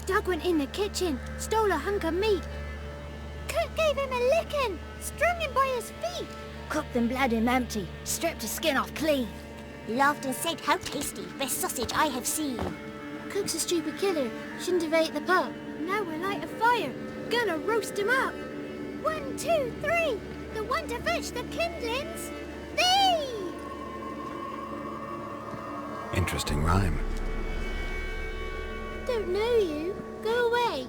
Doug went in the kitchen, stole a hunk of meat. Cook gave him a licking, strung him by his feet. Cooked and bled him empty, stripped his skin off clean. Laughed and said, "How tasty, best sausage I have seen." Cook's a stupid killer, shouldn't have ate the pup. Now we'll light a fire, gonna roast him up. 1, 2, 3, the one to fetch the kindlings. Thee! Interesting rhyme. Don't know you. Go away.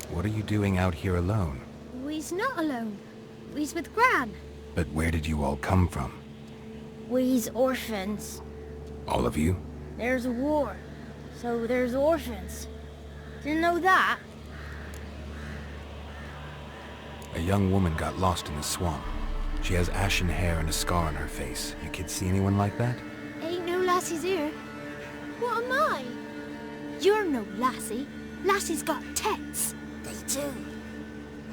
What are you doing out here alone? We's not alone. We's with Gran. But where did you all come from? We's orphans. All of you? There's a war, so there's orphans. Didn't know that? A young woman got lost in the swamp. She has ashen hair and a scar on her face. You kids see anyone like that? Ain't no lassies here. What am I? You're no lassie. Lassie's got tits. They do.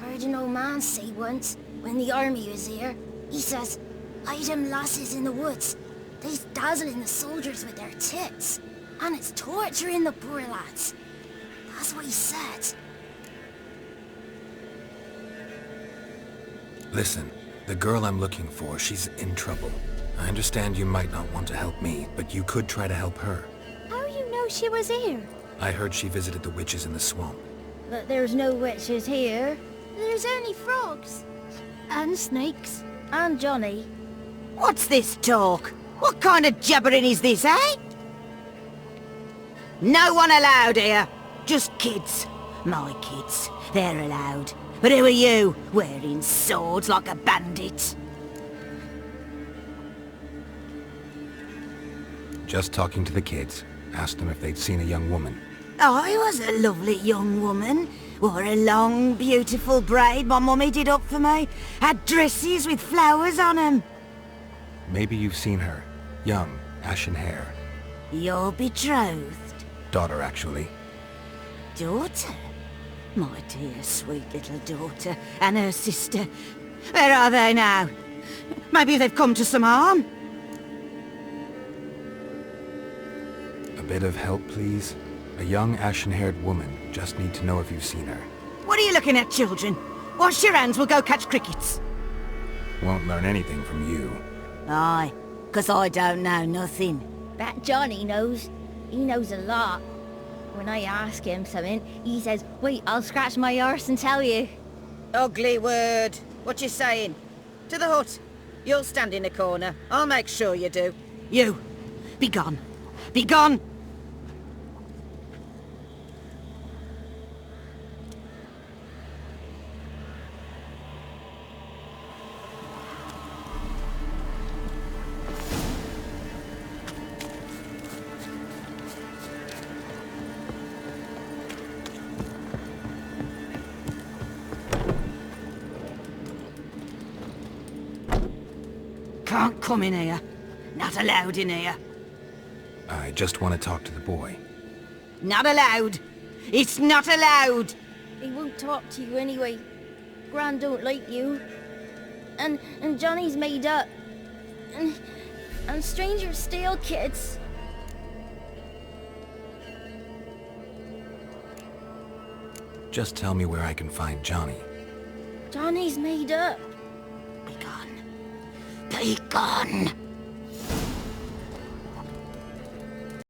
Heard an old man say once, when the army was here, he says, "Hide them lasses in the woods. They's dazzling the soldiers with their tits. And it's torturing the poor lads." That's what he said. Listen, the girl I'm looking for, she's in trouble. I understand you might not want to help me, but you could try to help her. How you know she was here? I heard she visited the witches in the swamp. But there's no witches here. There's only frogs. And snakes. And Johnny. What's this talk? What kind of jabbering is this, eh? No one allowed here. Just kids. My kids. They're allowed. But who are you, wearing swords like a bandit? Just talking to the kids. Asked them if they'd seen a young woman. I was a lovely young woman. Wore a long, beautiful braid my mummy did up for me. Had dresses with flowers on 'em. Maybe you've seen her. Young, ashen hair. You're betrothed? Daughter, actually. Daughter? My dear, sweet little daughter and her sister. Where are they now? Maybe they've come to some harm? A bit of help, please? A young, ashen-haired woman. Just need to know if you've seen her. What are you looking at, children? Wash your hands, we'll go catch crickets. Won't learn anything from you. Aye, 'cause I don't know nothing. That Johnny knows. He knows a lot. When I ask him something, he says, "Wait, I'll scratch my arse and tell you." Ugly word. What you saying? To the hut. You'll stand in the corner. I'll make sure you do. You, be gone. Be gone! Can't come in here. Not allowed in here. I just want to talk to the boy. Not allowed. It's not allowed. He won't talk to you anyway. Gran don't like you. And Johnny's made up. And strangers steal kids. Just tell me where I can find Johnny. Johnny's made up. Be gone. Be gone.